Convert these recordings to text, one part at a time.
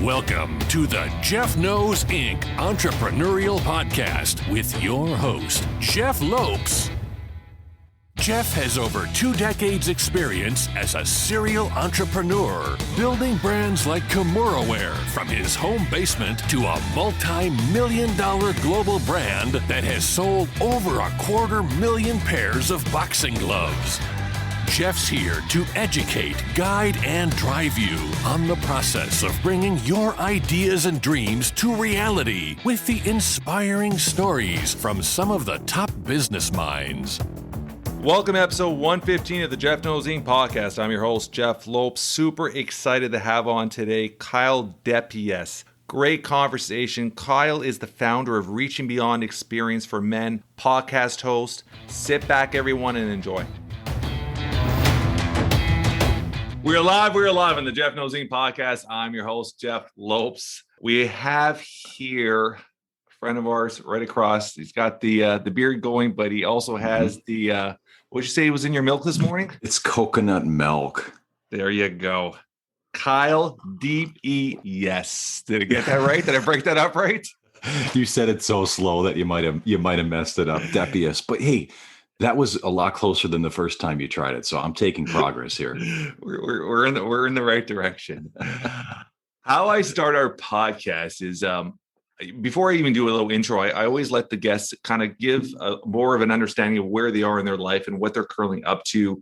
Welcome to the Jeff Knows Inc. Entrepreneurial Podcast with your host, Jeff Lopes. Jeff has over 2 decades experience as a serial entrepreneur, building brands like Kimura from his home basement to a multi-million-dollar global brand that has sold over 250,000 pairs of boxing gloves. Jeff's here to educate, guide, and drive you on the process of bringing your ideas and dreams to reality with the inspiring stories from some of the top business minds. Welcome to episode 115 of the Jeff Knows Inc. podcast. I'm your host, Jeff Lopes. Super excited to have on today Kyle Depiesse. Great conversation. Kyle is the founder of Reaching Beyond Experience for Men podcast host. Sit back, everyone, and enjoy. We're live on the Jeff Knows Inc. podcast. I'm your host, Jeff Lopes. We have here a friend of ours right across. He's got the beard going, but he also has the, what'd you say was in your milk this morning? It's coconut milk. There you go. Kyle Depiesse. Did I get that right? Did I break that up right? You said it so slow that you might have messed it up. Depiesse. But hey, that was a lot closer than the first time you tried it. So I'm taking progress here. We're in the right direction. How I start our podcast is before I even do a little intro, I always let the guests kind of give more of an understanding of where they are in their life and what they're currently up to.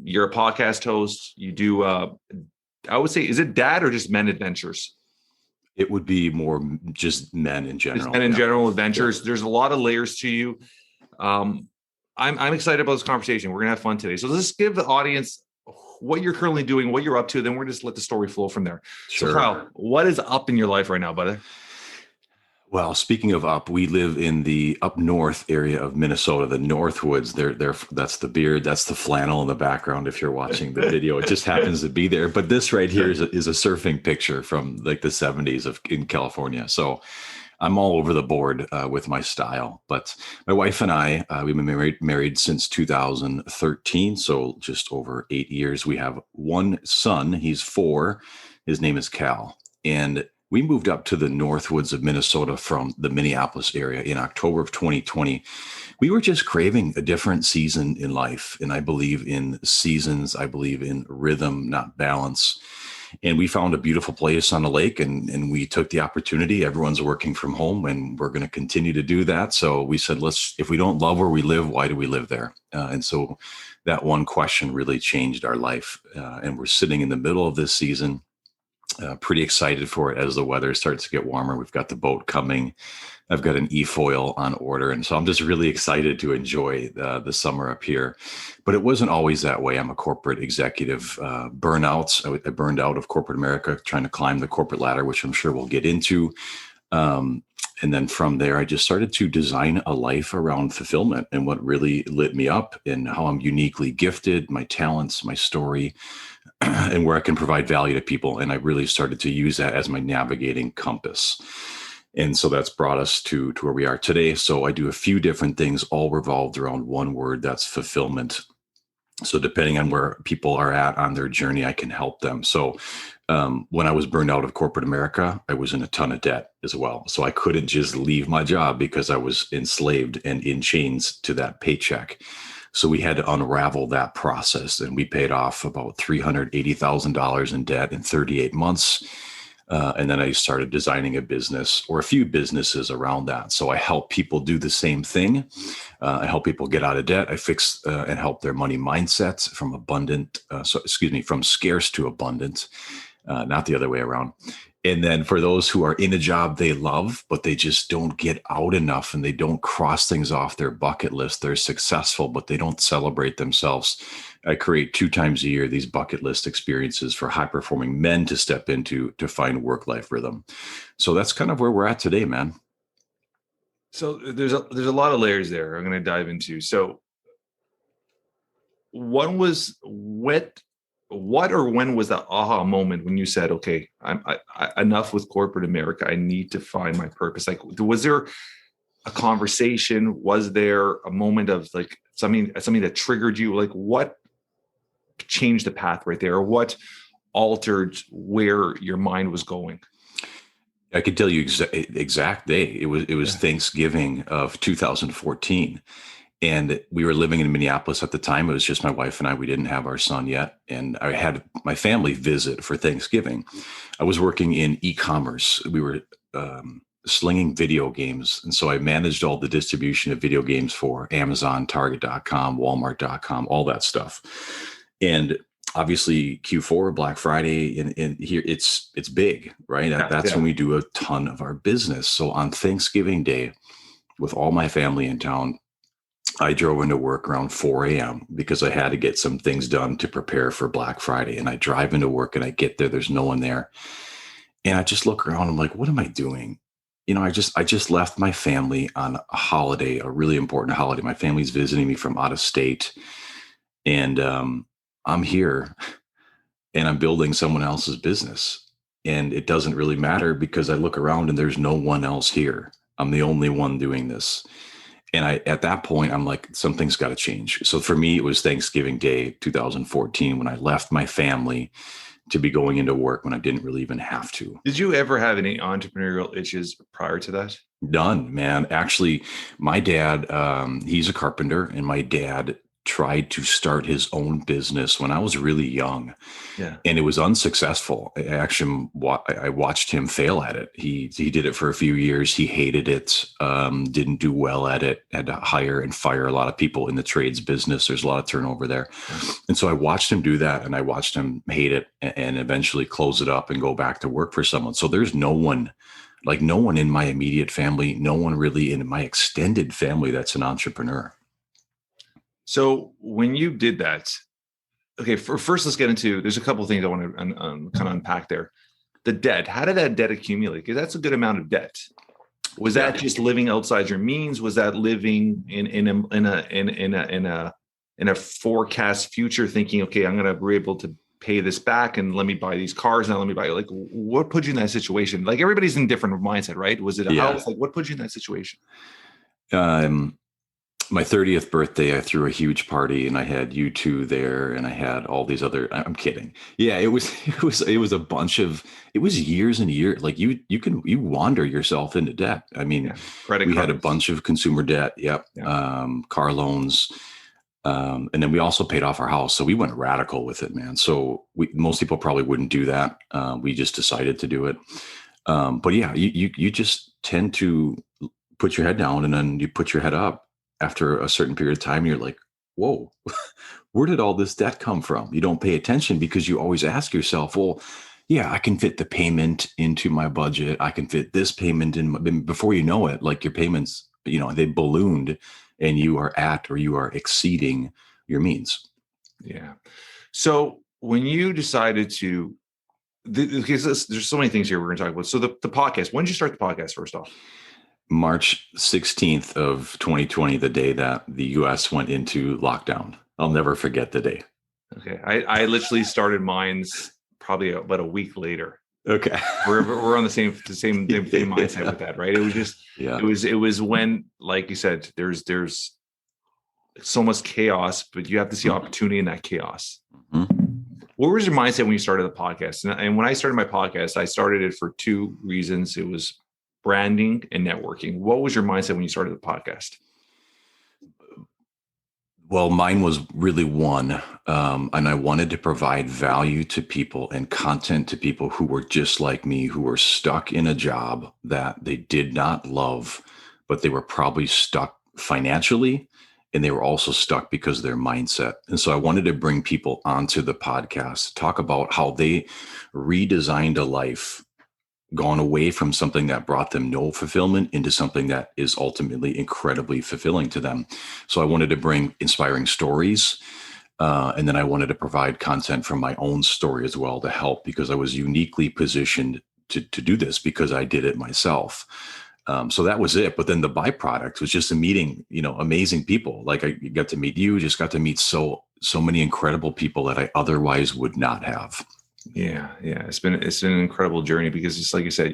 You're a podcast host. You do, I would say, is it dad or just men adventures? It would be more just men in general. Just men in general adventures. There's a lot of layers to you. I'm excited about this conversation. We're going to have fun today. So let's give the audience what you're currently doing, what you're up to. Then we're just let the story flow from there. Sure. So Kyle, what is up in your life right now, buddy? Well, speaking of up, we live in the up north area of Minnesota, the Northwoods. That's the beard. That's the flannel in the background. If you're watching the video, it just happens to be there. But this right here is a surfing picture from like the 70s in California. So I'm all over the board with my style. But my wife and I, we've been married since 2013. So just over 8 years. We have one son. He's 4. His name is Cal. And we moved up to the Northwoods of Minnesota from the Minneapolis area in October of 2020. We were just craving a different season in life. And I believe in seasons. I believe in rhythm, not balance. And we found a beautiful place on a lake and we took the opportunity. Everyone's working from home and we're going to continue to do that. So we said, if we don't love where we live, why do we live there? And so that one question really changed our life. And we're sitting in the middle of this season. Pretty excited for it as the weather starts to get warmer. We've got the boat coming. I've got an e-foil on order. And so I'm just really excited to enjoy the summer up here. But it wasn't always that way. I'm a corporate executive. Burnouts. I burned out of corporate America, trying to climb the corporate ladder, which I'm sure we'll get into. And then from there, I just started to design a life around fulfillment and what really lit me up and how I'm uniquely gifted, my talents, my story, and where I can provide value to people. And I really started to use that as my navigating compass. And so that's brought us to where we are today. So I do a few different things, all revolved around one word, that's fulfillment. So depending on where people are at on their journey, I can help them. So when I was burned out of corporate America, I was in a ton of debt as well. So I couldn't just leave my job because I was enslaved and in chains to that paycheck. So we had to unravel that process, and we paid off about $380,000 in debt in 38 months. And then I started designing a business or a few businesses around that. So I help people do the same thing. I help people get out of debt. I fix and help their money mindsets from scarce to abundant, not the other way around. And then for those who are in a job they love, but they just don't get out enough and they don't cross things off their bucket list, they're successful, but they don't celebrate themselves. I create 2 times a year these bucket list experiences for high performing men to step into to find work-life rhythm. So that's kind of where we're at today, man. So there's a lot of layers there I'm going to dive into. So one was what or when was that aha moment when you said, okay, I enough with corporate America. I need to find my purpose. Like, was there a conversation? Was there a moment of like something that triggered you? Like, what changed the path right there? Or what altered where your mind was going? I could tell you exact day. It was Thanksgiving of 2014. And we were living in Minneapolis at the time. It was just my wife and I. We didn't have our son yet. And I had my family visit for Thanksgiving. I was working in e-commerce. We were slinging video games. And so I managed all the distribution of video games for Amazon, Target.com, Walmart.com, all that stuff. And obviously Q4, Black Friday, and here it's big, right? That's when we do a ton of our business. So on Thanksgiving Day, with all my family in town, I drove into work around 4 a.m. because I had to get some things done to prepare for Black Friday. And I drive into work and I get there, there's no one there. And I just look around, I'm like, what am I doing? I just left my family on a holiday, a really important holiday. My family's visiting me from out of state. And I'm here and I'm building someone else's business. And it doesn't really matter because I look around and there's no one else here. I'm the only one doing this. And at that point, I'm like, something's got to change. So for me, it was Thanksgiving Day, 2014, when I left my family to be going into work when I didn't really even have to. Did you ever have any entrepreneurial itches prior to that? None, man. Actually, my dad, he's a carpenter, and my dad tried to start his own business when I was really young. Yeah. And it was unsuccessful. I watched him fail at it. He did it for a few years. He hated it, didn't do well at it, had to hire and fire a lot of people in the trades business. There's a lot of turnover there. And so I watched him do that, and I watched him hate it and eventually close it up and go back to work for someone. So there's no one in my immediate family, no one really in my extended family that's an entrepreneur. So when you did that, okay, first let's get into, there's a couple of things I want to kind of unpack there. The debt, how did that debt accumulate? Because that's a good amount of debt. Was that just living outside your means? Was that living in a forecast future, thinking, okay, I'm going to be able to pay this back and let me buy these cars now, let me buy, like, what put you in that situation? Like, everybody's in different mindset, right? Was it a house? Like, what put you in that situation? My 30th birthday, I threw a huge party and I had U2 there and I had all these other, I'm kidding. Yeah, it was a bunch of, it was years and years. Like you wander yourself into debt. I mean, we had a bunch of consumer debt. Yep. Yeah. Car loans. And then we also paid off our house. So we went radical with it, man. So most people probably wouldn't do that. We just decided to do it. But yeah, you just tend to put your head down and then you put your head up. After a certain period of time, you're like, whoa, where did all this debt come from? You don't pay attention because you always ask yourself, well, yeah, I can fit the payment into my budget. I can fit this payment in. Before you know it, like your payments, they ballooned and you are at or you are exceeding your means. Yeah. So when you decided to, because there's so many things here we're going to talk about. So the podcast, when did you start the podcast first off? March 16th of 2020, the day that the US went into lockdown. I'll never forget the day. Okay. I literally started mine's probably about a week later. Okay. We're on the same mindset with that, right? It was just, it was when, like you said, there's so much chaos, but you have to see opportunity in that chaos. Mm-hmm. What was your mindset when you started the podcast? And when I started my podcast, I started it for two reasons. It was branding and networking. What was your mindset when you started the podcast? Well, mine was really one. And I wanted to provide value to people and content to people who were just like me, who were stuck in a job that they did not love, but they were probably stuck financially. And they were also stuck because of their mindset. And so I wanted to bring people onto the podcast, talk about how they redesigned a life, gone away from something that brought them no fulfillment into something that is ultimately incredibly fulfilling to them. So I wanted to bring inspiring stories. And then I wanted to provide content from my own story as well to help, because I was uniquely positioned to do this because I did it myself. So that was it. But then the byproduct was just meeting, amazing people. Like I got to meet you, just got to meet so many incredible people that I otherwise would not have. Yeah. It's been an incredible journey because just like you said,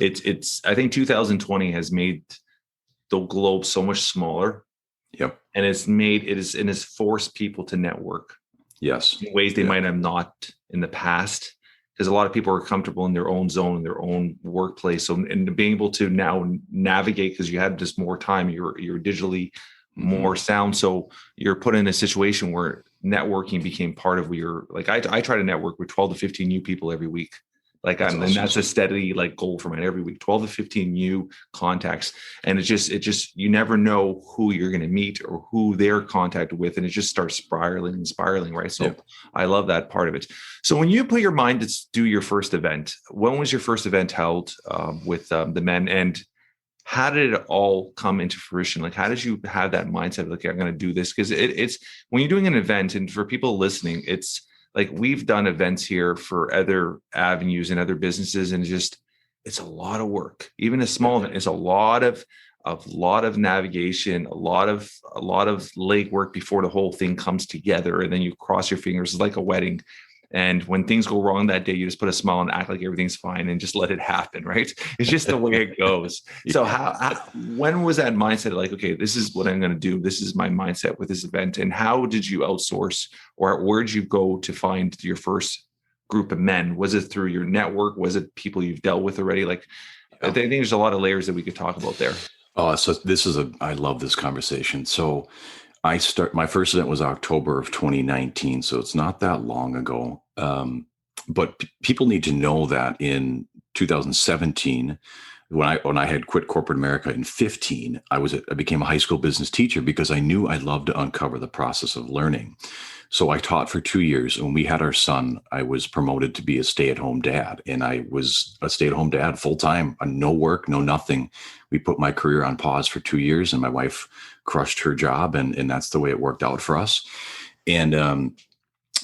I think 2020 has made the globe so much smaller. Yep. And it has forced people to network. Yes. In ways they might have not in the past. because a lot of people are comfortable in their own zone, in their own workplace. So, and being able to now navigate, because you had just more time, you're digitally more sound. So you're put in a situation where networking became part of your, like, I try to network with 12 to 15 new people every week. Like, and that's a steady like goal for mine every week, 12 to 15 new contacts. And it just, you never know who you're going to meet or who they're contacted with. And it just starts spiraling and spiraling. Right. So I love that part of it. So when you put your mind to do your first event, when was your first event held with the men, and how did it all come into fruition? Like, how did you have that mindset of, like, I'm going to do this? Because it's when you're doing an event, and for people listening, it's like, we've done events here for other avenues and other businesses, and it's a lot of work. Even a small event, it's a lot of navigation, a lot of legwork before the whole thing comes together. And then you cross your fingers. It's like a wedding. And when things go wrong that day, you just put a smile and act like everything's fine and just let it happen, right? It's just the way it goes. So when was that mindset like, okay, this is what I'm going to do. This is my mindset with this event. And how did you outsource, or where did you go to find your first group of men? Was it through your network? Was it people you've dealt with already? Like, I think there's a lot of layers that we could talk about there. So I love this conversation. So my first event was October of 2019. So it's not that long ago. But people need to know that in 2017, when I had quit corporate America in 15, I became a high school business teacher because I knew I loved to uncover the process of learning. So I taught for 2 years. When we had our son, I was promoted to be a stay-at-home dad, and I was a stay-at-home dad full time, no work, no nothing. We put my career on pause for 2 years, and my wife crushed her job, and that's the way it worked out for us. And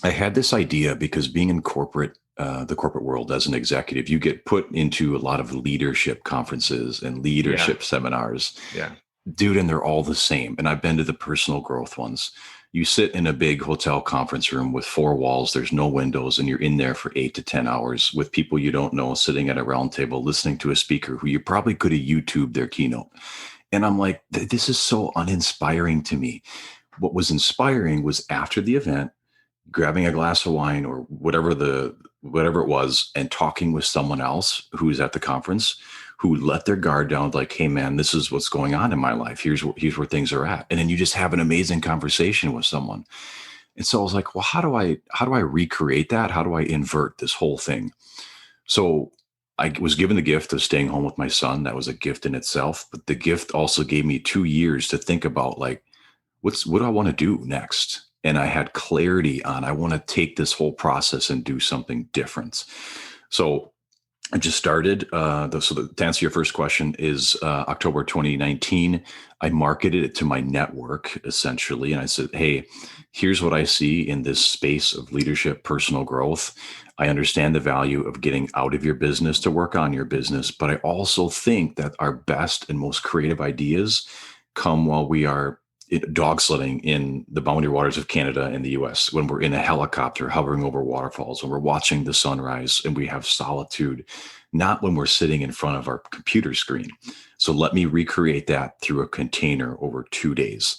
I had this idea because being in the corporate world as an executive, you get put into a lot of leadership conferences and leadership seminars. Yeah. Dude, and they're all the same. And I've been to the personal growth ones. You sit in a big hotel conference room with 4 walls, there's no windows, and you're in there for 8 to 10 hours with people you don't know, sitting at a round table, listening to a speaker who you probably could have YouTubed their keynote. And I'm like, this is so uninspiring to me. What was inspiring was after the event, grabbing a glass of wine or whatever it was, and talking with someone else who's at the conference, who let their guard down, like, hey man, this is what's going on in my life. Here's where things are at. And then you just have an amazing conversation with someone. And so I was like, well, how do I recreate that? How do I invert this whole thing? So I was given the gift of staying home with my son. That was a gift in itself. But the gift also gave me 2 years to think about, like, what do I want to do next? And I had clarity on, I want to take this whole process and do something different. So I just started. To answer your first question is October 2019. I marketed it to my network essentially. And I said, hey, here's what I see in this space of leadership, personal growth. I understand the value of getting out of your business to work on your business. But I also think that our best and most creative ideas come while we are dog sledding in the boundary waters of Canada and the US, when we're in a helicopter hovering over waterfalls, when we're watching the sunrise and we have solitude, not when we're sitting in front of our computer screen. So let me recreate that through a container over 2 days.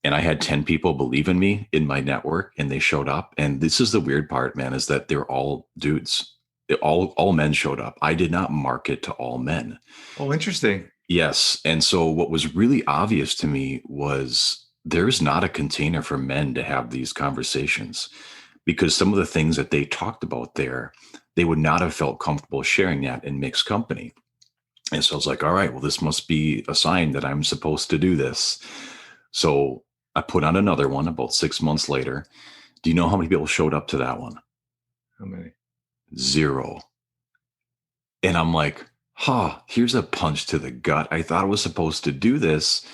And I had 10 people believe in me in my network, and they showed up. And this is the weird part, man, is that they're all dudes. All men showed up. I did not market to all men. Oh, interesting. Yes. And so what was really obvious to me was there's not a container for men to have these conversations, because some of the things that they talked about there, they would not have felt comfortable sharing that in mixed company. And so I was like, all right, well, this must be a sign that I'm supposed to do this. So I put on another one about 6 months later. Do you know how many people showed up to that one? How many? 0. And I'm like, here's a punch to the gut. I thought I was supposed to do this.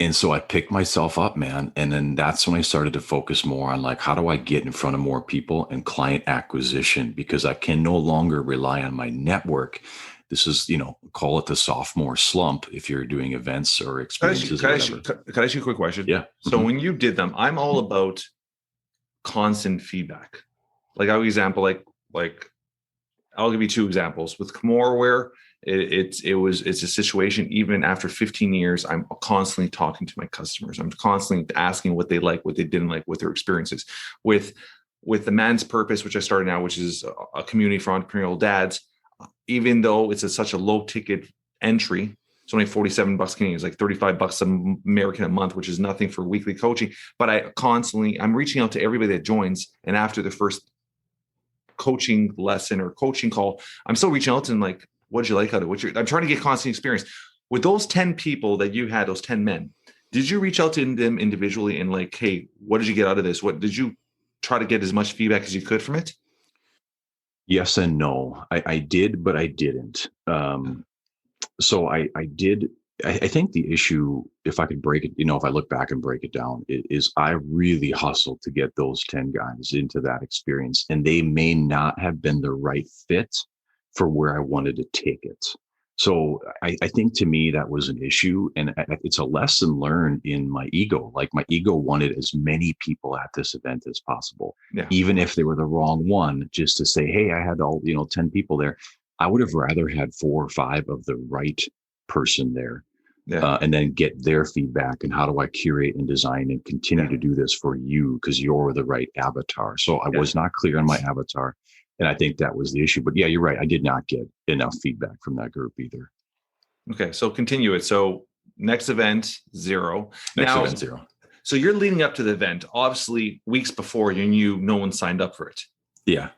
And so I picked myself up, man. And then that's when I started to focus more on, like, how do I get in front of more people and client acquisition? Because I can no longer rely on my network. This is, call it the sophomore slump if you're doing events or experiences. Can I ask you a quick question? Yeah. So when you did them, I'm all about constant feedback. Like, I'll example, like I'll give you 2 examples with Comoreware. It's a situation, even after 15 years, I'm constantly talking to my customers. I'm constantly asking what they like, what they didn't like, what their experiences with with the Man's Purpose, which I started now, which is a community for entrepreneurial dads, even though it's such a low ticket entry, it's only $47 Canadian. It's like $35 American a month, which is nothing for weekly coaching. But I'm reaching out to everybody that joins. And after the first coaching lesson or coaching call, I'm still reaching out to them like, what did you like out of it? I'm trying to get constant experience. With those 10 people that you had, those 10 men, did you reach out to them individually and like, hey, what did you get out of this? What did you try to get as much feedback as you could from it? Yes and no. I did, but I didn't. So I did. I think the issue, if I could break it, if I look back and break it down, is I really hustled to get those 10 guys into that experience, and they may not have been the right fit for where I wanted to take it. So I think to me that was an issue, and it's a lesson learned in my ego. Like my ego wanted as many people at this event as possible, even if they were the wrong one, just to say, hey, I had all, 10 people there. I would have rather had 4 or 5 of the right person there, and then get their feedback and how do I curate and design and continue to do this for you because you're the right avatar. So I was not clear on my avatar. And I think that was the issue. But yeah, you're right. I did not get enough feedback from that group either. Okay. So continue it. So next event, 0. Next event, 0. So you're leading up to the event. Obviously, weeks before, you knew no one signed up for it. Yeah.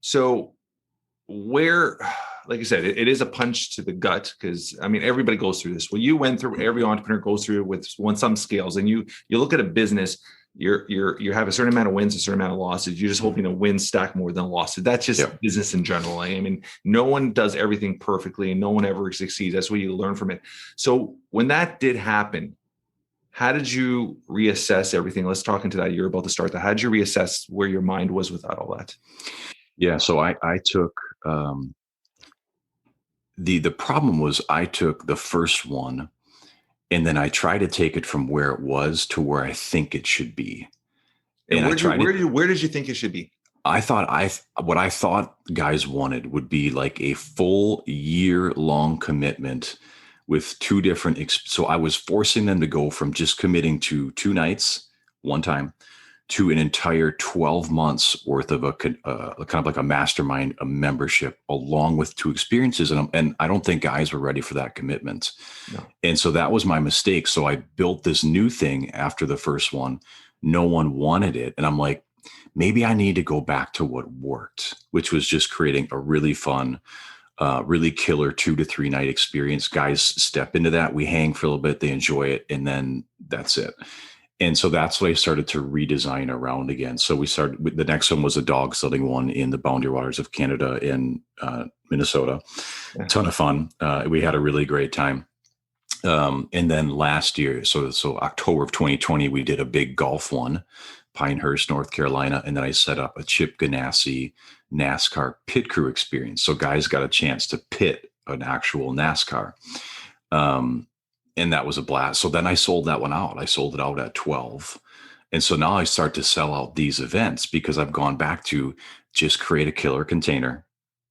So where, like I said, it is a punch to the gut because, everybody goes through this. Well, you went through, every entrepreneur goes through it with some scales. And you look at a business, you have a certain amount of wins, a certain amount of losses. You're just hoping to win stack more than losses. That's just business in general. No one does everything perfectly and no one ever succeeds. That's what you learn from it. So when that did happen, how did you reassess everything? Let's talk into that. You're about to start that. How did you reassess where your mind was without all that? Yeah. So I took, the problem was I took the first one, and then I try to take it from where it was to where I think it should be. And where did you think it should be? I thought what I thought guys wanted would be like a full year-long commitment with 2 different. So I was forcing them to go from just committing to 2 nights one time to an entire 12 months worth of a kind of like a mastermind, a membership, along with 2 experiences. And I don't think guys were ready for that commitment. No. And so that was my mistake. So I built this new thing after the first one. No one wanted it. And I'm like, maybe I need to go back to what worked, which was just creating a really fun, really killer 2 to 3 night experience. Guys step into that. We hang for a little bit. They enjoy it. And then that's it. And so that's what I started to redesign around again. So we started with the next one was a dog sledding one in the Boundary Waters of Canada in Minnesota. A ton of fun. We had a really great time. And then last year, so October of 2020, we did a big golf one, Pinehurst, North Carolina. And then I set up a Chip Ganassi NASCAR pit crew experience. So guys got a chance to pit an actual NASCAR. And that was a blast. So then I sold that one out. I sold it out at 12. And so now I start to sell out these events because I've gone back to just create a killer container,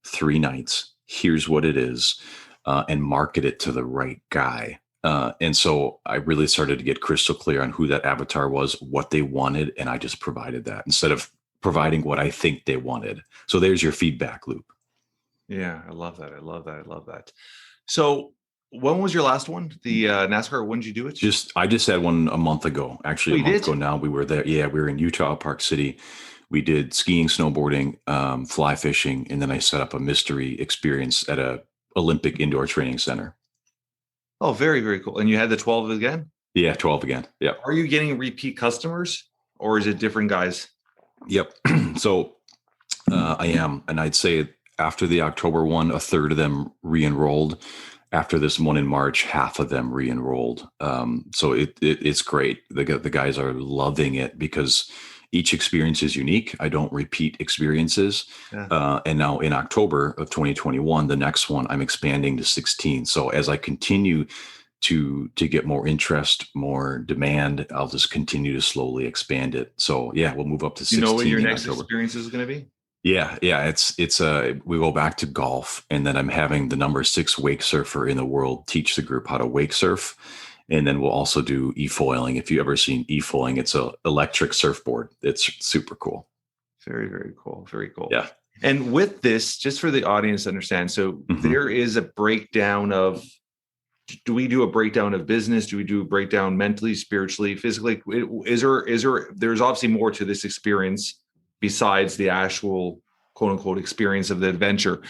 3 nights. Here's what it is, and market it to the right guy. And so I really started to get crystal clear on who that avatar was, what they wanted. And I just provided that instead of providing what I think they wanted. So there's your feedback loop. Yeah, I love that. I love that. So when was your last one? The NASCAR, when did you do it? I just had one a month ago. Actually, a month ago now. We were there. Yeah, we were in Utah, Park City. We did skiing, snowboarding, fly fishing, and then I set up a mystery experience at a Olympic indoor training center. Oh, very, very cool. And you had the 12 again? Yeah, 12 again. Yeah. Are you getting repeat customers or is it different guys? Yep. So I am. And I'd say after the October one, a third of them re-enrolled. After this one in March, half of them re-enrolled. So it's great. The guys are loving it because each experience is unique. I don't repeat experiences. Yeah. And now in October of 2021, the next one, I'm expanding to 16. So as I continue to get more interest, more demand, I'll just continue to slowly expand it. So yeah, we'll move up to 16. You know what your next experience is going to be? Yeah. It's we go back to golf, and then I'm having the number 6 wake surfer in the world teach the group how to wake surf. And then we'll also do e-foiling. If you've ever seen e-foiling, it's an electric surfboard. It's super cool. Very, very cool. Very cool. Yeah. And with this, just for the audience to understand, so there is a breakdown of, do we do a breakdown of business? Do we do a breakdown mentally, spiritually, physically? There's obviously more to this experience besides the actual quote unquote experience of the adventure.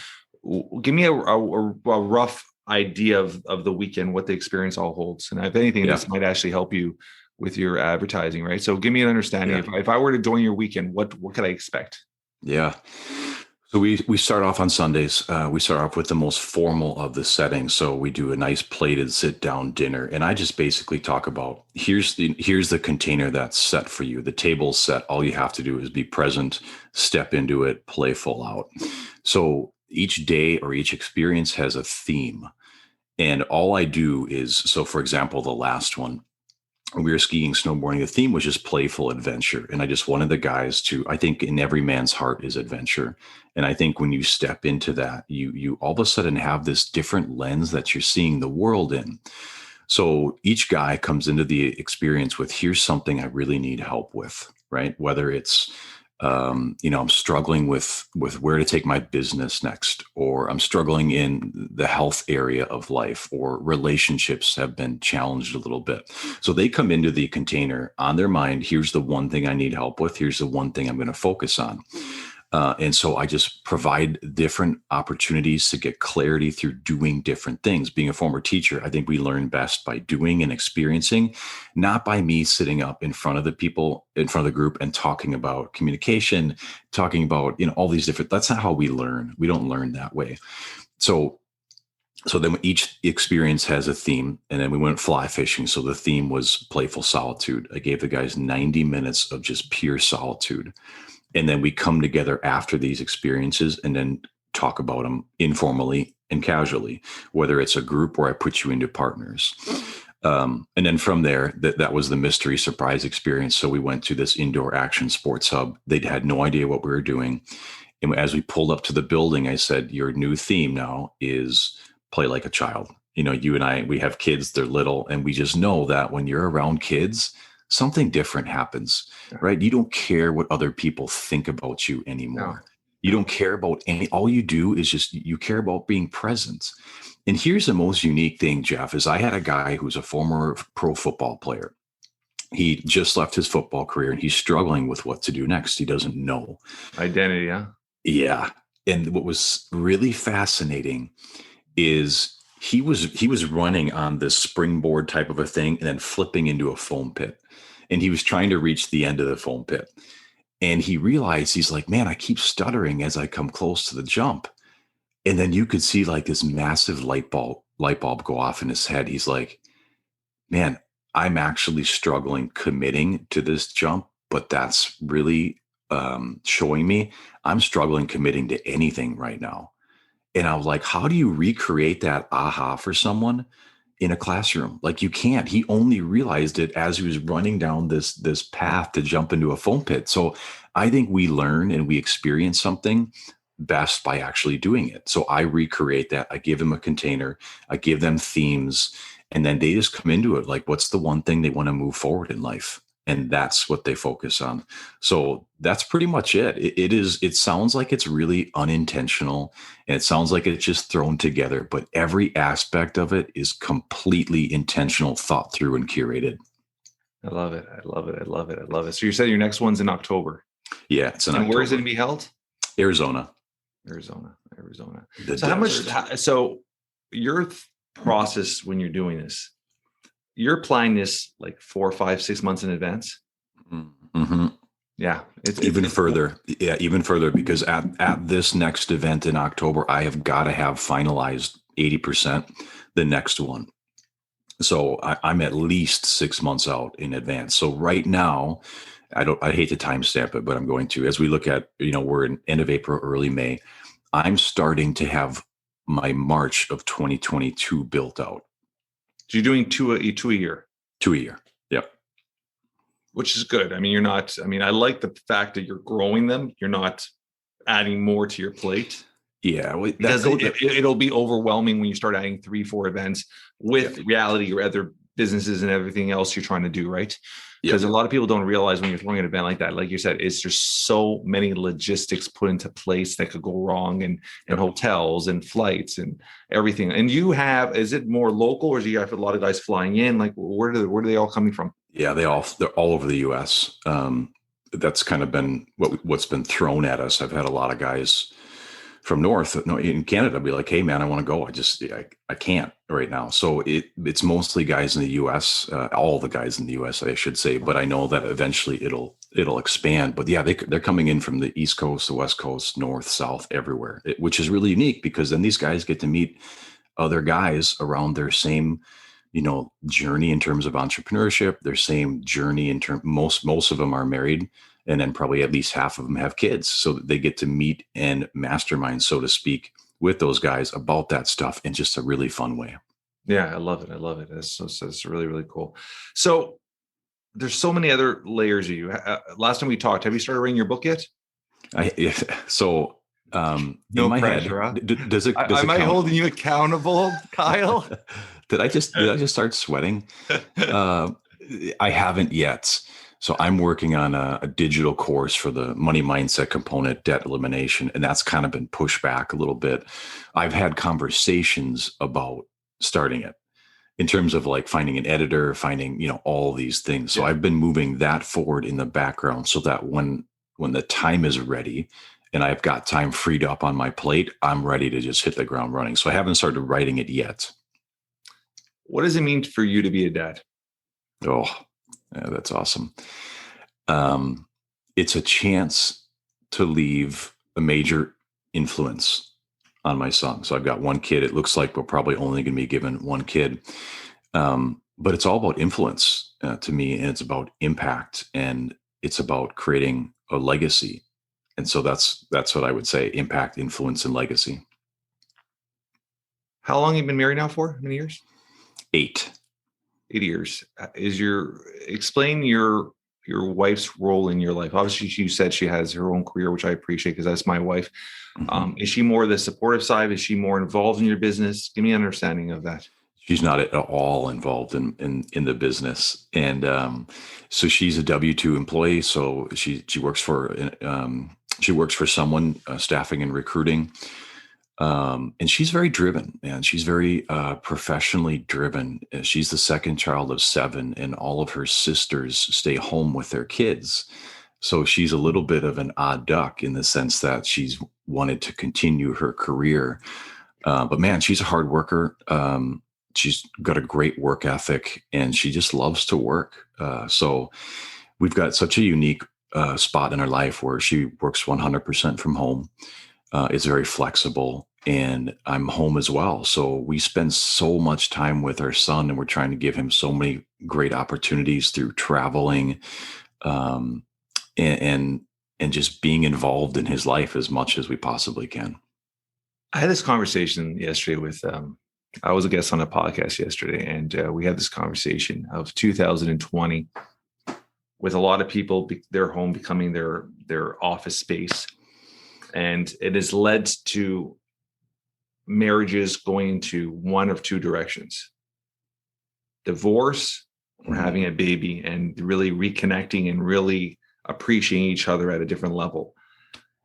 Give me a rough idea of the weekend, what the experience all holds. And if anything, this might actually help you with your advertising, right? So give me an understanding. If I were to join your weekend, what could I expect? Yeah. So we start off on Sundays. We start off with the most formal of the settings. So we do a nice plated sit down dinner. And I just basically talk about, here's the container that's set for you. The table's set. All you have to do is be present, step into it, play full out. So each day or each experience has a theme. And all I do is, so for example, the last one, we were skiing, snowboarding. The theme was just playful adventure. And I just wanted the guys to, I think in every man's heart is adventure. And I think when you step into that, you all of a sudden have this different lens that you're seeing the world in. So each guy comes into the experience with, here's something I really need help with, right? Whether it's, I'm struggling with where to take my business next, or I'm struggling in the health area of life, or relationships have been challenged a little bit. So they come into the container on their mind. Here's the one thing I need help with. Here's the one thing I'm going to focus on. And so I just provide different opportunities to get clarity through doing different things. Being a former teacher, I think we learn best by doing and experiencing, not by me sitting up in front of the people, in front of the group and talking about communication, talking about, all these different, that's not how we learn. We don't learn that way. So then each experience has a theme, and then we went fly fishing. So the theme was playful solitude. I gave the guys 90 minutes of just pure solitude. And then we come together after these experiences and then talk about them informally and casually, whether it's a group or I put you into partners. And then from there, that was the mystery surprise experience. So we went to this indoor action sports hub. They had no idea what we were doing. And as we pulled up to the building, I said, your new theme now is play like a child. You and I, we have kids, they're little, and we just know that when you're around kids, something different happens, right? You don't care what other people think about you anymore. No. You don't care about all you do is just, you care about being present. And here's the most unique thing, Jeff, is I had a guy who's a former pro football player. He just left his football career and he's struggling with what to do next. He doesn't know. Identity, yeah. Yeah. And what was really fascinating is he was running on this springboard type of a thing and then flipping into a foam pit. And he was trying to reach the end of the foam pit. And he realized, he's like, man, I keep stuttering as I come close to the jump. And then you could see like this massive light bulb go off in his head. He's like, man, I'm actually struggling committing to this jump, but that's really showing me I'm struggling committing to anything right now. And I was like, how do you recreate that aha for someone in a classroom? Like you can't. He only realized it as he was running down this path to jump into a foam pit. So I think we learn and we experience something best by actually doing it. So I recreate that. I give them a container. I give them themes. And then they just come into it. Like, what's the one thing they want to move forward in life? And that's what they focus on. So that's pretty much it. It sounds like it's really unintentional and it sounds like it's just thrown together, but every aspect of it is completely intentional, thought through and curated. I love it. I love it. I love it. I love it. So you said your next one's in October. Yeah. It's in October. Where is it going to be held? Arizona. So your process when you're doing this, you're planning this like 4, 5, 6 months in advance. Mm-hmm. Yeah. It's even further. Yeah. Even further, because at this next event in October, I have got to have finalized 80% the next one. So I'm at least 6 months out in advance. So right now, I hate to timestamp it, but I'm going to, as we look at, we're in end of April, early May, I'm starting to have my March of 2022 built out. So you're doing two a year? 2 a year. Yep. Which is good. I mean, I like the fact that you're growing them. You're not adding more to your plate. Yeah. Because it'll be overwhelming when you start adding 3, 4 events with reality or other businesses and everything else you're trying to do, right? Yep. Because a lot of people don't realize when you're throwing an event like that, like you said, it's just so many logistics put into place that could go wrong, and hotels and flights and everything. And you have, is it more local, or do you have a lot of guys flying in? Like where are they all coming from? Yeah, they're all over the US. That's kind of been what's been thrown at us. I've had a lot of guys from north in Canada be like, hey man, I want to go. I can't right now. So it's mostly guys in the US, all the guys in the US, I should say, but I know that eventually it'll expand. But yeah, they're coming in from the East Coast, the West Coast, North, South, everywhere, which is really unique, because then these guys get to meet other guys around their same, journey in terms of entrepreneurship, their same journey in terms, most of them are married, and then probably at least half of them have kids. So that they get to meet and mastermind, so to speak, with those guys about that stuff in just a really fun way. Yeah, I love it. That's really, really cool. So there's so many other layers of you. Last time we talked, have you started writing your book yet? No No pressure, huh? Does it am I holding you accountable, Kyle? Did I just start sweating? I haven't yet. So I'm working on a digital course for the money mindset component, debt elimination, and that's kind of been pushed back a little bit. I've had conversations about starting it in terms of like finding an editor, finding, all these things. So I've been moving that forward in the background so that when the time is ready and I've got time freed up on my plate, I'm ready to just hit the ground running. So I haven't started writing it yet. What does it mean for you to be a dad? Oh, yeah, that's awesome. It's a chance to leave a major influence on my son. So I've got one kid. It looks like we're probably only going to be given one kid. But it's all about influence to me, and it's about impact, and it's about creating a legacy. And so that's what I would say: impact, influence, and legacy. How long have you been married now for? How many years? 8 years. Explain your wife's role in your life. Obviously, you said she has her own career, which I appreciate because that's my wife. Mm-hmm. Is she more the supportive side? Is she more involved in your business? Give me an understanding of that. She's not at all involved in the business, and so she's a W-2 employee. So she works for someone, staffing and recruiting. And she's very driven, man. She's very professionally driven. She's the second child of 7, and all of her sisters stay home with their kids. So she's a little bit of an odd duck in the sense that she's wanted to continue her career. But man, she's a hard worker. She's got a great work ethic, and she just loves to work. So we've got such a unique spot in our life where she works 100% from home. It's very flexible, and I'm home as well. So we spend so much time with our son, and we're trying to give him so many great opportunities through traveling, and just being involved in his life as much as we possibly can. I had this conversation yesterday with, I was a guest on a podcast yesterday, and we had this conversation of 2020 with a lot of people, their home becoming their office space. And it has led to marriages going into one of two directions: divorce or having a baby, and really reconnecting and really appreciating each other at a different level.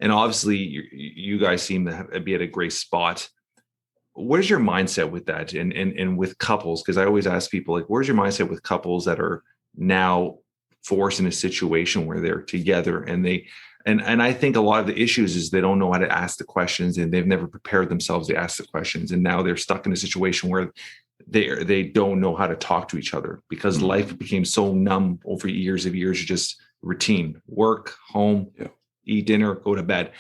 And obviously you guys seem to be at a great spot. What is your mindset with that and with couples? Because I always ask people, like, where's your mindset with couples that are now forced in a situation where they're together and And I think a lot of the issues is they don't know how to ask the questions, and they've never prepared themselves to ask the questions. And now they're stuck in a situation where they don't know how to talk to each other because life became so numb over years of just routine, work, home, eat dinner, go to bed.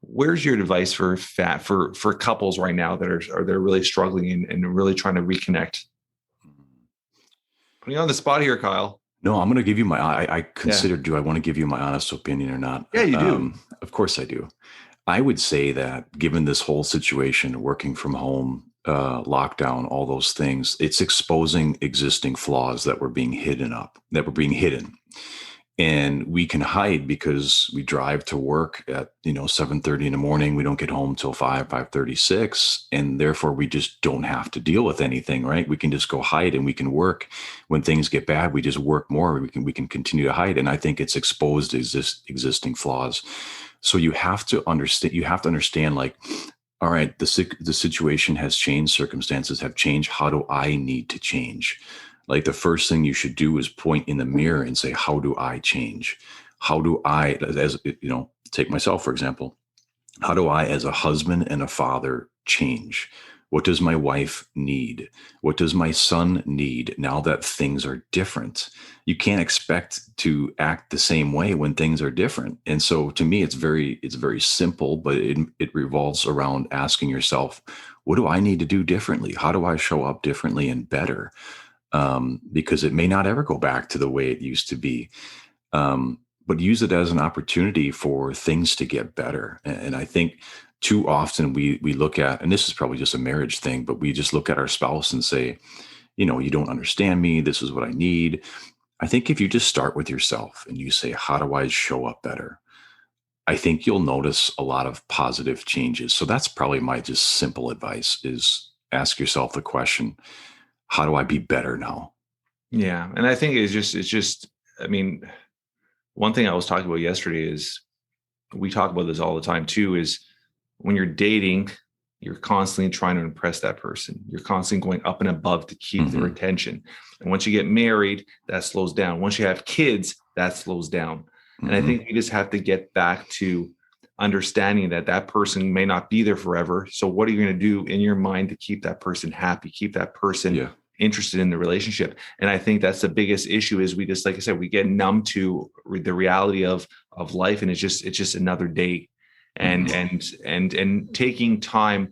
Where's your advice for couples right now that are really struggling and really trying to reconnect? Putting you on the spot here, Kyle. No, I'm going to give you I considered, do I want to give you my honest opinion or not? Yeah, you do. Of course I do. I would say that given this whole situation, working from home, lockdown, all those things, it's exposing existing flaws that were being hidden. And we can hide because we drive to work at 7:30 in the morning. We don't get home till 5:36, and therefore we just don't have to deal with anything, right? We can just go hide, and we can work. When things get bad, we just work more. We can continue to hide, and I think it's exposed existing flaws. So you have to understand. You have to understand, like, all right, the situation has changed. Circumstances have changed. How do I need to change? Like, the first thing you should do is point in the mirror and say, how do I change? How do I, as take myself, for example, how do I, as a husband and a father, change? What does my wife need? What does my son need now that things are different? You can't expect to act the same way when things are different. And so to me, it's very simple, but it revolves around asking yourself, what do I need to do differently? How do I show up differently and better? Because it may not ever go back to the way it used to be. But use it as an opportunity for things to get better. And I think too often we look at, and this is probably just a marriage thing, but we just look at our spouse and say, you don't understand me. This is what I need. I think if you just start with yourself and you say, how do I show up better? I think you'll notice a lot of positive changes. So that's probably my just simple advice, is ask yourself the question, how do I be better now? Yeah. And I think it's just, I mean, one thing I was talking about yesterday is, we talk about this all the time too, is when you're dating, you're constantly trying to impress that person. You're constantly going up and above to keep their attention. And once you get married, that slows down. Once you have kids, that slows down. And I think we just have to get back to understanding that person may not be there forever. So what are you going to do in your mind to keep that person happy, keep that person interested in the relationship? And I think that's the biggest issue, is we just, like I said, we get numb to the reality of life, and it's just another day. And taking time.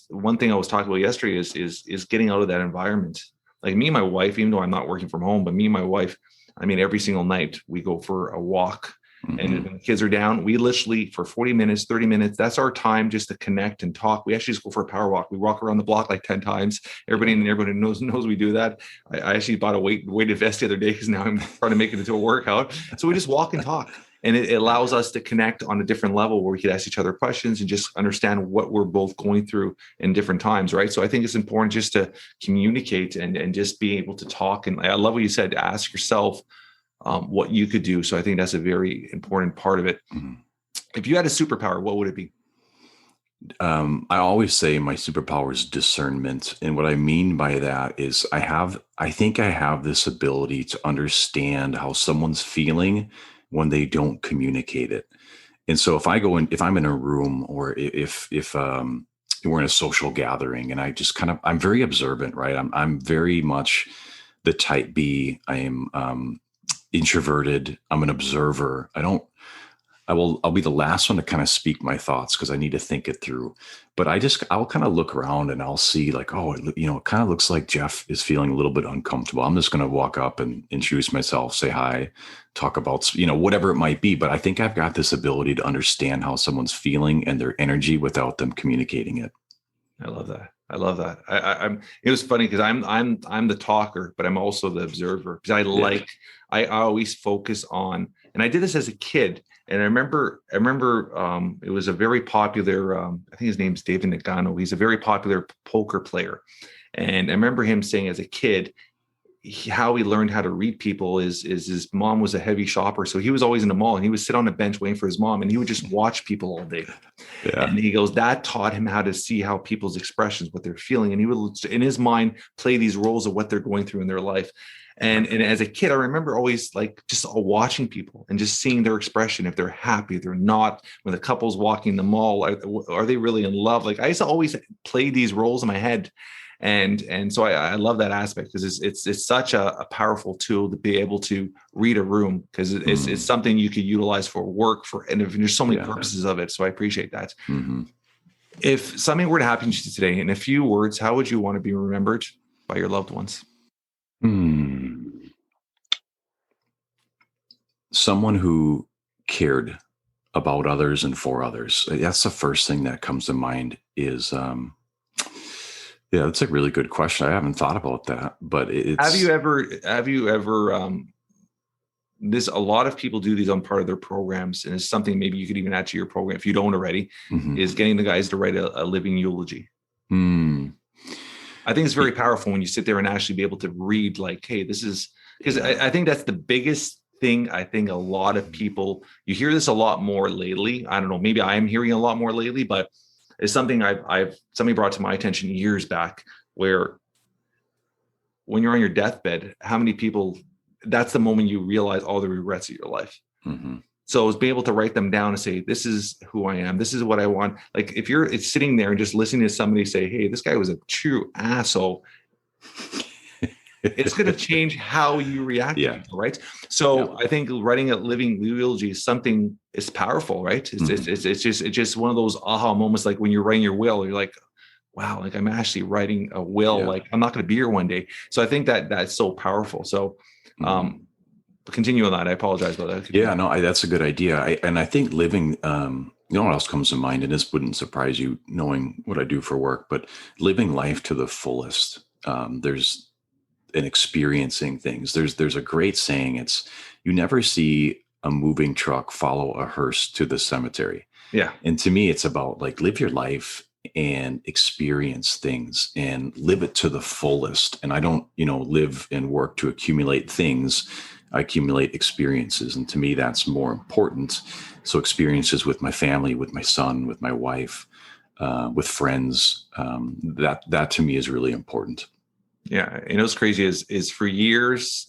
One thing I was talking about yesterday is getting out of that environment. Like, me and my wife, even though I'm not working from home, but me and my wife, I mean, every single night we go for a walk. And when the kids are down, we literally, for 40 minutes, 30 minutes, that's our time just to connect and talk. We actually just go for a power walk. We walk around the block like 10 times. Everybody in the neighborhood knows we do that. I actually bought a weighted vest the other day because now I'm trying to make it into a workout. So we just walk and talk. And it allows us to connect on a different level, where we could ask each other questions and just understand what we're both going through in different times, right? So I think it's important just to communicate and just be able to talk. And I love what you said, to ask yourself what you could do. So I think that's a very important part of it. If you had a superpower, what would it be? I always say my superpower is discernment. And what I mean by that is I think I have this ability to understand how someone's feeling when they don't communicate it. And so if I'm in a room, or if we're in a social gathering, and I just I'm very observant, right? I'm very much the type B. I am introverted. I'm an observer. I'll be the last one to kind of speak my thoughts, because I need to think it through. But I'll kind of look around and I'll see, like, oh, it kind of looks like Jeff is feeling a little bit uncomfortable. I'm just going to walk up and introduce myself, say hi, talk about, whatever it might be. But I think I've got this ability to understand how someone's feeling and their energy without them communicating it. I love that. It was funny because I'm the talker, but I'm also the observer, because I always focus on, and I did this as a kid. And I remember it was a very popular, I think his name's David Nagano. He's a very popular poker player. And I remember him saying, as a kid, how he learned how to read people is his mom was a heavy shopper. So he was always in the mall, and he would sit on a bench waiting for his mom, and he would just watch people all day. Yeah. And he goes, that taught him how to see how people's expressions, what they're feeling. And he would, in his mind, play these roles of what they're going through in their life. And as a kid, I remember always just watching people and just seeing their expression. If they're happy, if they're not, when the couple's walking the mall, are they really in love? Like, I used to always play these roles in my head. And so I love that aspect, because it's such a powerful tool to be able to read a room, because it's something you could utilize for work, and there's so many purposes of it. So I appreciate that. If something were to happen to you today, in a few words, how would you want to be remembered by your loved ones? Someone who cared about others and for others. That's the first thing that comes to mind. Is that's a really good question. I haven't thought about that, but it's. Have you ever a lot of people do these on part of their programs, and it's something maybe you could even add to your program if you don't already, is getting the guys to write a living eulogy. I think it's very powerful when you sit there and actually be able to read like, hey, this is, because I think that's the biggest thing. I think a lot of people, you hear this a lot more lately. I don't know, maybe I am hearing a lot more lately, but it's something somebody brought to my attention years back, where when you're on your deathbed, how many people, that's the moment you realize all the regrets of your life. So it's being able to write them down and say, this is who I am. This is what I want. Like if it's sitting there and just listening to somebody say, hey, this guy was a true asshole, it's going to change how you react to people, right? So I think writing a living eulogy is something, it's powerful, right? It's just one of those aha moments. Like when you're writing your will, you're like, wow, like I'm actually writing a will. Like I'm not going to be here one day. So I think that's so powerful. So, continue on that. I apologize about that. That's a good idea. I think living, you know what else comes to mind, and this wouldn't surprise you knowing what I do for work, but living life to the fullest. There's an experiencing things. There's a great saying. It's, you never see a moving truck follow a hearse to the cemetery. Yeah. And to me, it's about like, live your life and experience things and live it to the fullest. And I don't, live and work to accumulate things. I accumulate experiences. And to me, that's more important. So experiences with my family, with my son, with my wife, with friends, that to me is really important. Yeah. And what's crazy is for years,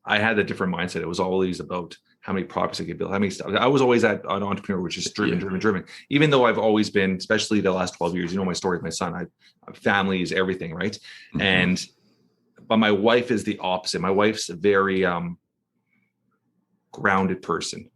I had a different mindset. It was always about how many properties I could build, how many stuff. I was always an entrepreneur, which is driven. Even though I've always been, especially the last 12 years, my story with my son, family is everything. Right. But my wife is the opposite. My wife's a very, grounded person.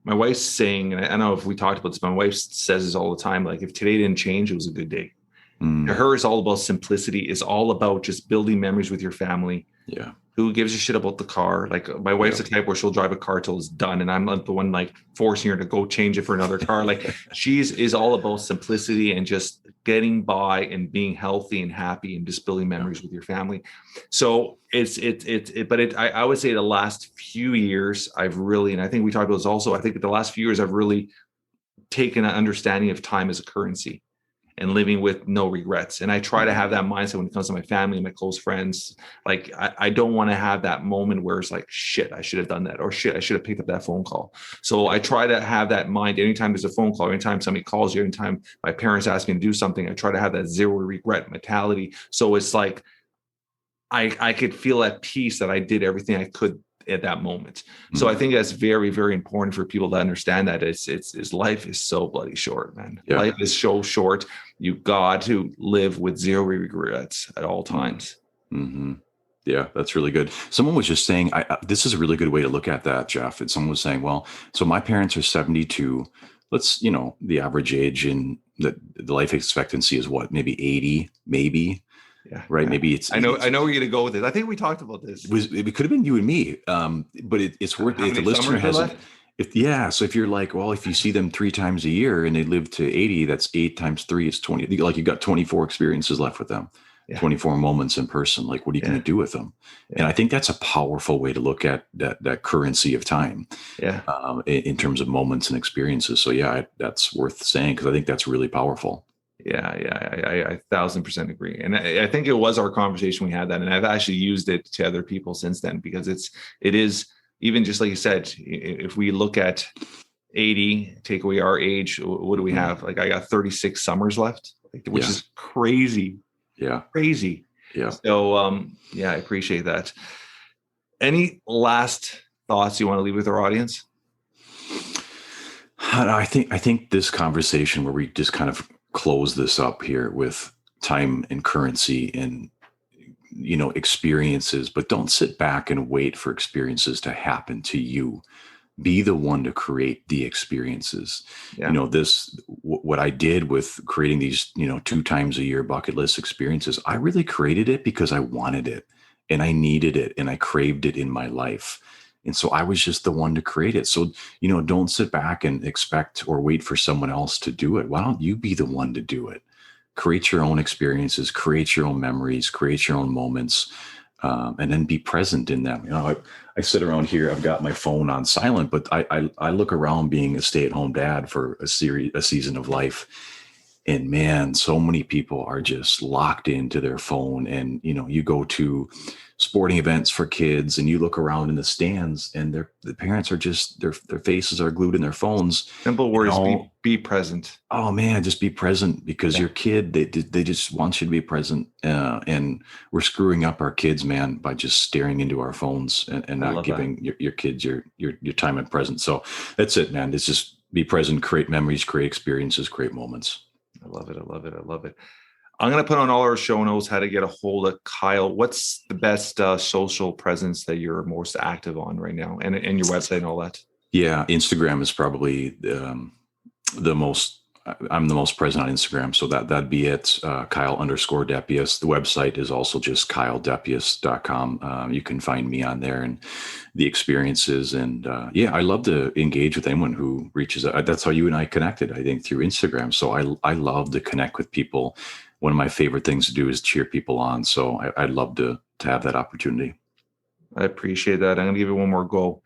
My wife's saying, and I don't know if we talked about this, but my wife says this all the time, like if today didn't change, it was a good day. To her, it's all about simplicity. It's all about just building memories with your family. Yeah. Who gives a shit about the car? Like my wife's the type where she'll drive a car till it's done, and I'm not the one like forcing her to go change it for another car. Like is all about simplicity and just getting by and being healthy and happy and just building memories with your family. So I would say the last few years I've really, and I think we talked about this also, I think the last few years I've really taken an understanding of time as a currency and living with no regrets. And I try to have that mindset when it comes to my family and my close friends. Like, I don't want to have that moment where it's like, shit, I should have done that, or shit, I should have picked up that phone call. So I try to have that mind anytime there's a phone call, anytime somebody calls you, anytime my parents ask me to do something, I try to have that zero regret mentality. So it's like, I could feel at peace that I did everything I could at that moment. So I think that's very, very important for people to understand that it's life is so bloody short, man. Yeah. Life is so short. You got to live with zero regrets at all times. Yeah, that's really good. Someone was just saying, this is a really good way to look at that, Jeff. And someone was saying, well, so my parents are 72. Let's, the average age in the life expectancy is what, maybe 80, maybe. Yeah. Right. Yeah. Maybe it's. I know where you're going to go with this. I think we talked about this. It could have been you and me, but it's worth it. If the listener hasn't. So if you're like, well, if you see them 3 times a year and they live to 80, that's 8 times 3 is 20. Like, you got 24 experiences left with them, 24 moments in person. Like, what are you going to do with them? Yeah. And I think that's a powerful way to look at that currency of time. Yeah. In terms of moments and experiences. So that's worth saying, because I think that's really powerful. I 1,000% agree. And I think it was our conversation we had that, and I've actually used it to other people since then, because it is even just like you said, if we look at 80, take away our age, what do we have? Like, I got 36 summers left, which is crazy. Yeah. Crazy. Yeah. So, I appreciate that. Any last thoughts you want to leave with our audience? I think this conversation where we just kind of close this up here with time and currency and, experiences, but don't sit back and wait for experiences to happen to you. Be the one to create the experiences. Yeah. What I did with creating these, 2 times a year bucket list experiences, I really created it because I wanted it and I needed it and I craved it in my life. And so I was just the one to create it. So, don't sit back and expect or wait for someone else to do it. Why don't you be the one to do it? Create your own experiences, create your own memories, create your own moments. and then be present in them. I sit around here, I've got my phone on silent, but I look around being a stay-at-home dad for a season of life. And man, so many people are just locked into their phone. And, you go to sporting events for kids and you look around in the stands and the parents are just, their faces are glued in their phones. Simple words, be present. Oh man, just be present, because your kid, they just want you to be present. And we're screwing up our kids, man, by just staring into our phones and not giving your kids your time and present. So that's it, man. It's just be present, create memories, create experiences, create moments. I love it. I love it. I love it. I'm going to put on all our show notes how to get a hold of Kyle. What's the best social presence that you're most active on right now, and your website and all that? Yeah, Instagram is probably the most. I'm the most present on Instagram, so that'd be it. Kyle_Depiesse. The website is also just KyleDepiesse.com. You can find me on there and the experiences. And I love to engage with anyone who reaches out. That's how you and I connected, I think, through Instagram. So I love to connect with people. One of my favorite things to do is cheer people on. So I'd love to have that opportunity. I appreciate that. I'm going to give it one more go.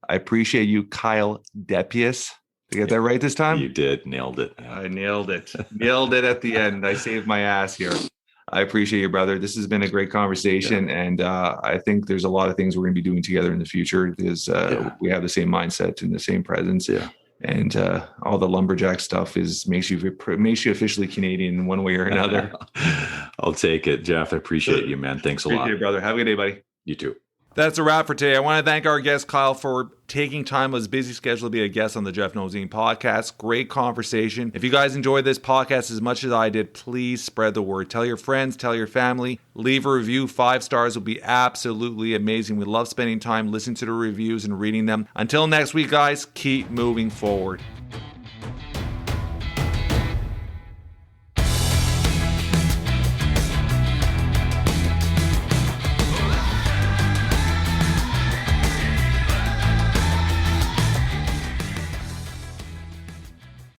I appreciate you, Kyle Depiesse. Did I get that right this time? You did. Nailed it. I nailed it. Nailed it at the end. I saved my ass here. I appreciate you, brother. This has been a great conversation. Yeah. And I think there's a lot of things we're going to be doing together in the future, because we have the same mindset and the same presence. Yeah. And all the lumberjack stuff makes you officially Canadian in one way or another. I'll take it, Jeff. I appreciate you, man. Thanks a lot. Appreciate it, brother. Have a good day, buddy. You too. That's a wrap for today. I want to thank our guest, Kyle, for taking time out of his busy schedule to be a guest on the Jeff Knows Inc. podcast. Great conversation. If you guys enjoyed this podcast as much as I did, please spread the word. Tell your friends, tell your family, leave a review. 5 stars will be absolutely amazing. We love spending time listening to the reviews and reading them. Until next week, guys, keep moving forward.